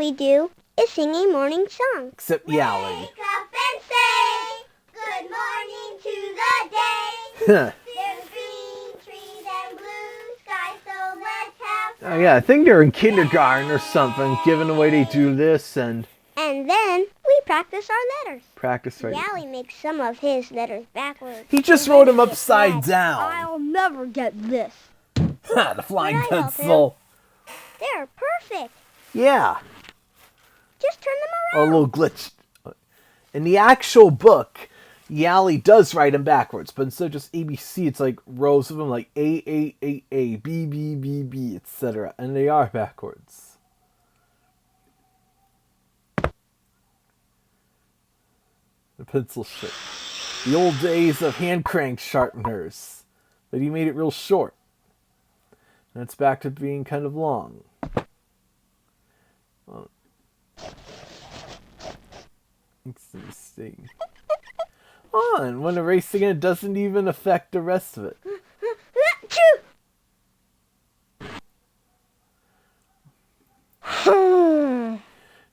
we do is sing a morning song. Except Yali. Wake up and say, good morning to the day. There's green trees and blue skies, so let's have fun. Oh yeah, I think they're in kindergarten or something, giving away they do this and then we practice our letters. practice right. Yali makes some of his letters backwards. He just wrote them upside down. I'll never get this. The flying Can I help pencil. They're perfect. Yeah. Just turn them A around. little glitch. In the actual book, Yali does write them backwards, but instead of just ABC, it's like rows of them, like A, B, B, B, B, etc. And they are backwards. The pencil shape. The old days of hand crank sharpeners. But he made it real short. And it's back to being kind of long. It's a mistake. Oh, and when erasing it doesn't even affect the rest of it.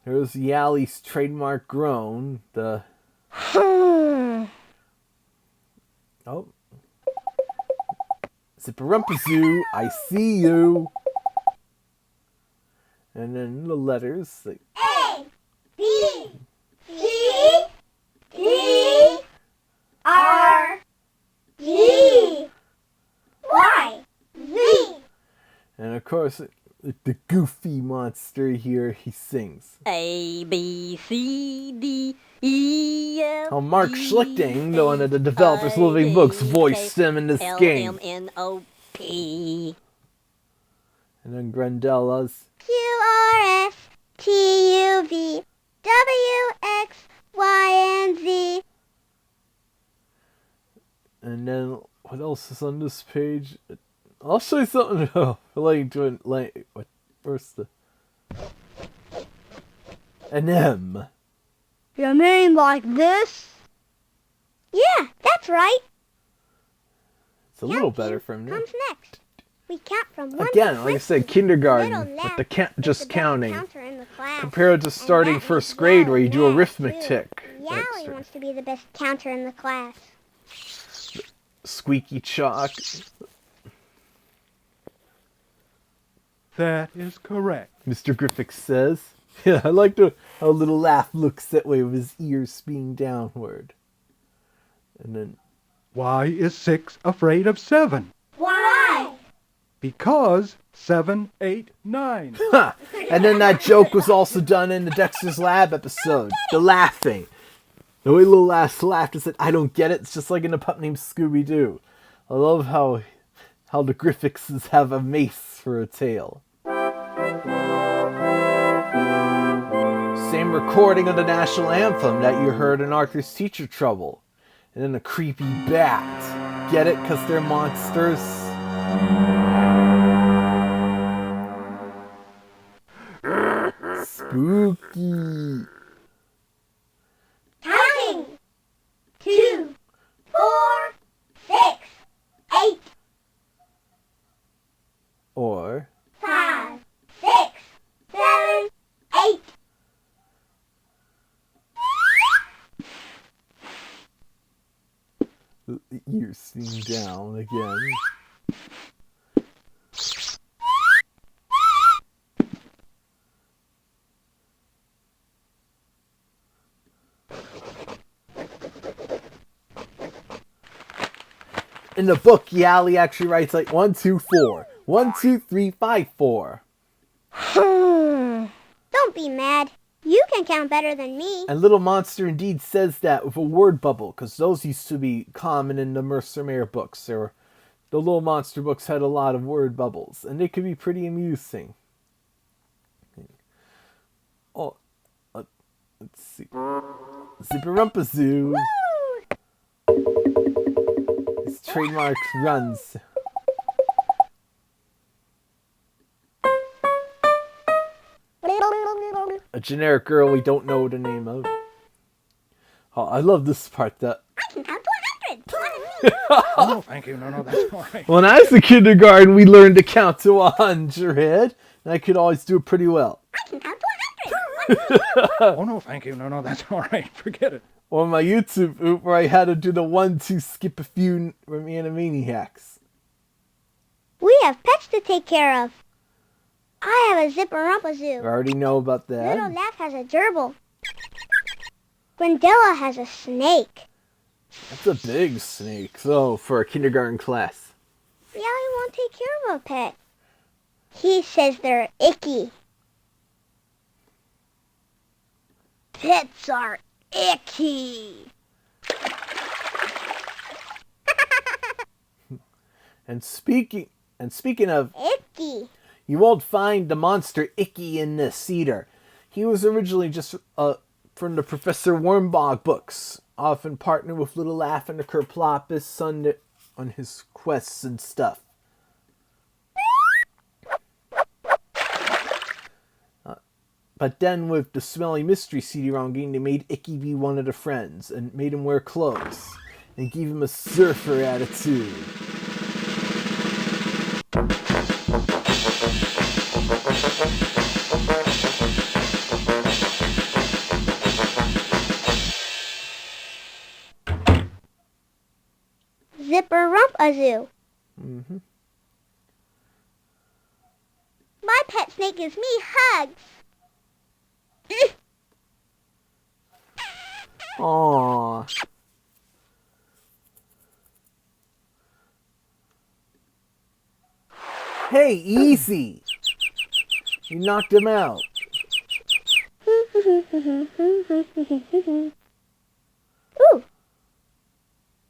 There's Yali's trademark groan. The oh, Zipperump-a-Zoo, I see you. And then the letters like A, B, C, D, R, E, Y, Z. and of course the goofy monster here, he sings. A, B, C, D, E, F, How Mark Schlichting, the one of the developers of Living Books, voiced him in this game. L-M-N-O-P. And then Grandella's. Q, R, S, T, U, V, W, X, Y, and Z. And then what else is on this page? I'll show you something relating to it. Like, where's the an M? You mean like this? Yeah, that's right. It's a little better from there. Comes next. We count from 1 Again, to like I 50. said, kindergarten Little with left the just is the best counting, counter in the class. compared to starting And that first is grade where you do well, arithmetic. too. Yali wants to be the best counter in the class. Squeaky chalk. That is correct. Mr. Griffith says. Yeah, I like how little laugh looks that way with his ears being downward. And then Why is 6 afraid of 7? Why? Because 7, 8, 9. ha! And then that joke was also done in the Dexter's Lab episode. The laughing. The way little lass laughed and said, I don't get it. It's just like in a pup named Scooby-Doo. I love how the Griffiths have a mace for a tail. Same recording of the national anthem that you heard in Arthur's Teacher Trouble. And then a creepy bat. Get it? Because they're monsters. Spooky. Counting. 2, 4, 6, 8, Or 5, 6, 7, 8. the ears sing down again. In the book, Yali actually writes like 1, 2, 4. 1, 2, 3, 5, 4. Don't be mad. You can count better than me. And Little Monster indeed says that with a word bubble, because those used to be common in the Mercer Mayer books. The Little Monster books had a lot of word bubbles, and they could be pretty amusing. Oh, let's see. Zipperump-a-Zoo. His trademark runs. A generic girl we don't know the name of. Oh, I love this part. I can count to 100. Oh, thank you. No, that's all right. When I was in kindergarten, we learned to count to 100, and I could always do it pretty well. I can count to Oh, no, thank you. No, that's all right. Forget it. Or my YouTube oop where I had to do the 1-2 skip a few Animaniacs. We have pets to take care of. I have a Zipperump-a-Zoo. I already know about that. Little Laugh has a gerbil. Grandella has a snake. That's a big snake, though, for a kindergarten class. Yeah, he won't take care of a pet. He says they're icky. Pets are icky. And speaking of, Icky. you won't find the monster Icky in the cedar. He was originally just from the Professor Wormbog books, often partnered with Little Laugh and the Kerploppus on his quests and stuff. But then with the Smelly Mystery CD-ROM game, they made Icky be one of the friends and made him wear clothes and gave him a surfer attitude. Zipperump-a-Zoo. Mm-hmm. My pet snake gives me hugs. Aww. Hey, easy! You knocked him out. Ooh.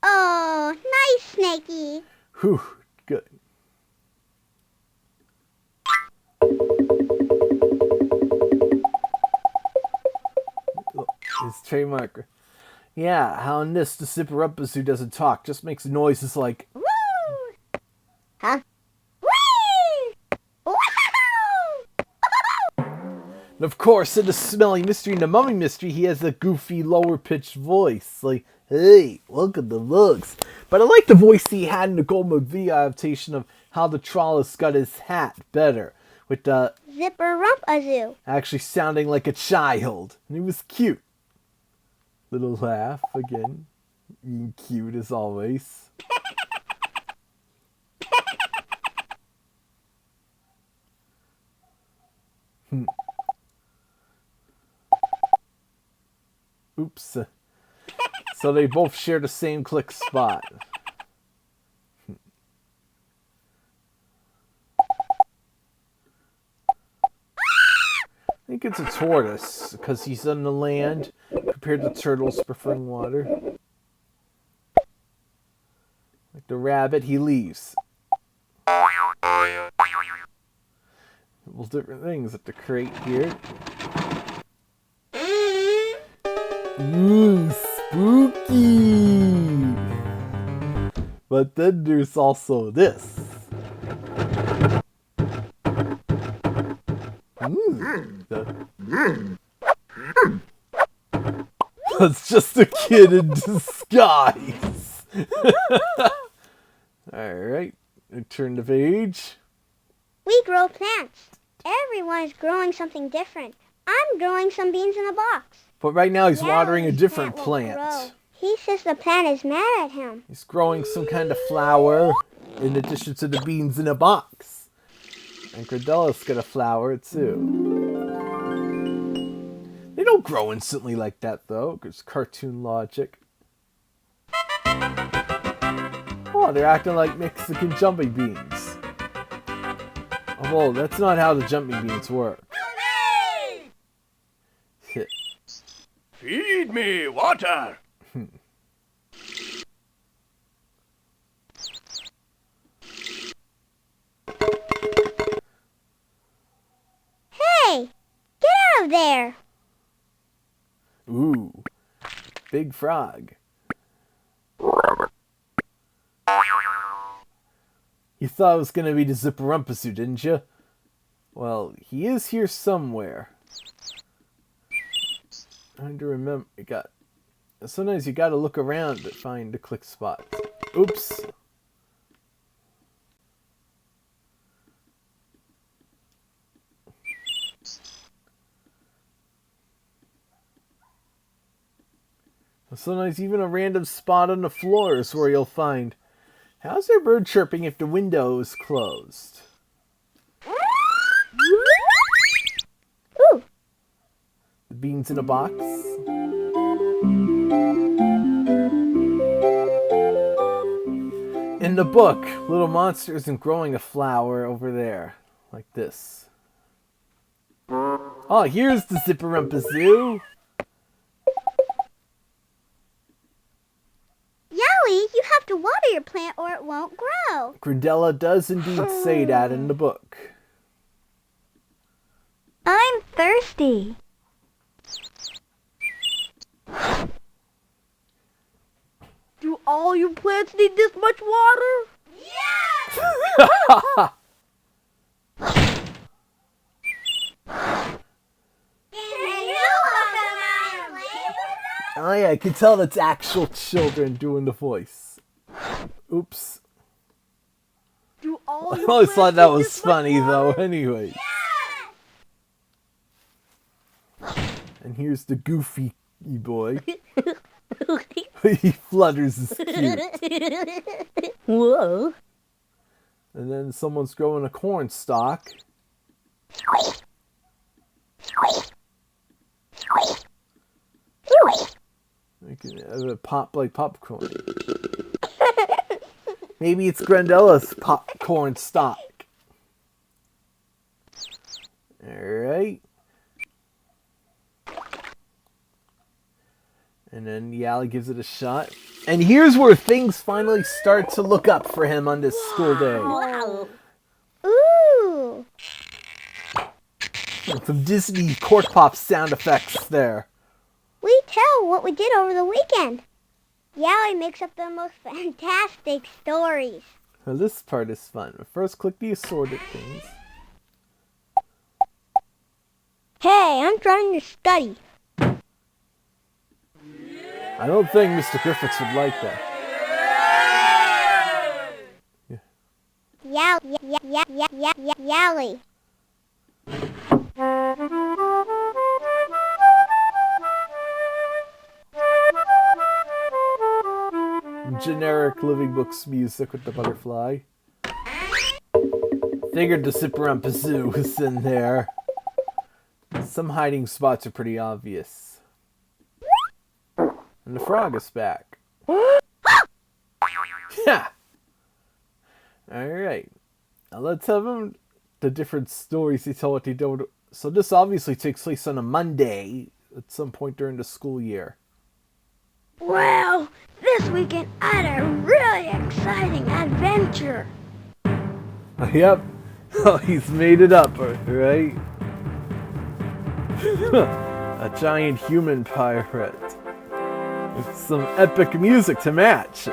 Oh, nice, Snakey. Whew, good. His trademark. Yeah, how in this, the Zipperump-a-Zoo doesn't talk, just makes noises like... Woo! Huh? Whee! Woo! And of course, in the Smelly Mystery and the Mummy Mystery, he has a goofy, lower-pitched voice. Like, hey, welcome to Looks. But I like the voice he had in the Gold McVie adaptation of How the Trollus Got His Hat better. With the Zipperump-a-Zoo. actually sounding like a child. And he was cute. Little Laugh, again. Being cute as always. Oops. So they both share the same click spot. I think it's a tortoise, because he's on the land, compared to turtles preferring water. Like the rabbit, he leaves. Well, different things at the crate here. Ooh, spooky! But then there's also this. That's just a kid in disguise. Alright, turn the page. We grow plants. Everyone is growing something different. I'm growing some beans in a box. But right now he's watering a Yellow's different won't plant. grow. He says the plant is mad at him. He's growing some kind of flower in addition to the beans in a box. And Grandella's got a flower too. They don't grow instantly like that though, because cartoon logic. Oh, they're acting like Mexican jumping beans. Oh, well, that's not how the jumping beans work. Hit. Feed me water. Hey, get out of there. Ooh, big frog. You thought it was going to be the Zipperump-a-Zoo, didn't you? Well, he is here somewhere. Trying to remember. Sometimes you got to look around to find the click spots. Oops. Sometimes even a random spot on the floor is where you'll find. How's there bird chirping if the window is closed? Ooh. The beans in a box? In the book, Little Monster isn't growing a flower over there. Like this. Oh, here's the Zipperump-a-Zoo. Yowie, you have to water your plant or it won't grow. Grandella does indeed say that in the book. I'm thirsty. Do all your plants need this much water? Yes! Oh yeah, I can tell that's actual children doing the voice. Oops. Do all I your always thought that plants need was this much funny though, water? anyway. And here's the goofy boy. He flutters his cute. Whoa. And then someone's growing a corn stalk. You can have it pop like popcorn. Maybe it's Grandella's popcorn stalk. Alright. And then Yali gives it a shot. And here's where things finally start to look up for him on this school day. Wow. Ooh. Some Disney cork pop sound effects there. We tell what we did over the weekend. Yowie makes up the most fantastic stories. Now this part is fun. First, click the assorted things. Hey, I'm trying to study. I don't think Mr. Griffiths would like that. Yowie. Generic Living Books music with the butterfly. Figured the Zipperump-a-Zoo was in there. Some hiding spots are pretty obvious. And the frog is back. Yeah! Alright. Now let's have them the different stories they tell what they do. So this obviously takes place on a Monday at some point during the school year. Well, this weekend I had a really exciting adventure. Yep. Oh, he's made it up, right? A giant human pirate. With some epic music to match.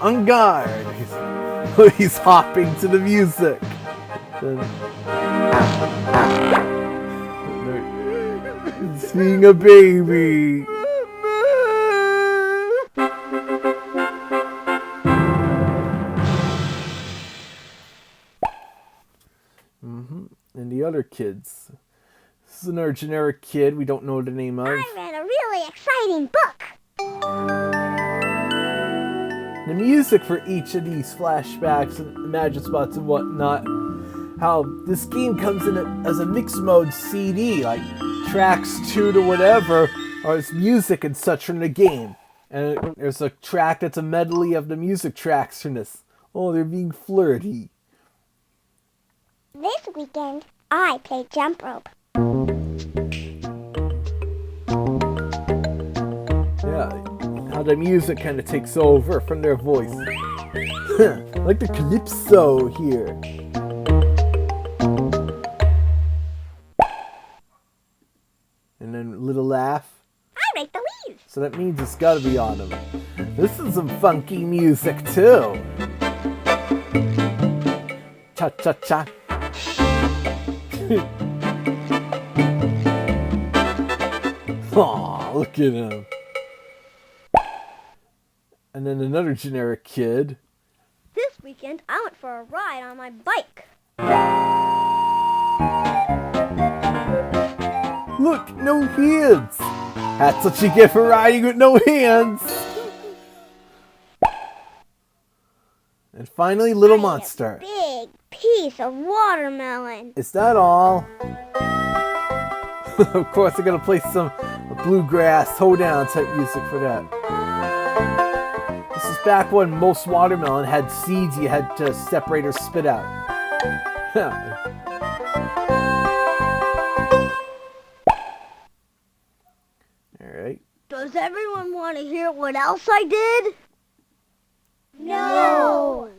On guard. He's hopping to the music. Seeing a baby. And the other kids. This is another generic kid we don't know the name of. I read a really exciting book. The music for each of these flashbacks and imagine spots and whatnot. How this game comes in as a mixed mode CD, like tracks 2 to whatever, or it's music and such from the game. And there's a track that's a medley of the music tracks from this. Oh, they're being flirty. This weekend, I played jump rope. Yeah, how the music kind of takes over from their voice. Like the calypso here. And then a little laugh. I rake the leaves. So that means it's gotta be autumn. This is some funky music too. Cha-cha-cha. Aw, look at him. And then another generic kid. This weekend, I went for a ride on my bike. Look, no hands. That's what you get for riding with no hands. And finally, little monster. Big piece of watermelon. Is that all? Of course, I'm gonna play some bluegrass hoedown type music for that. This is back when most watermelon had seeds you had to separate or spit out. Alright. Does everyone want to hear what else I did? No.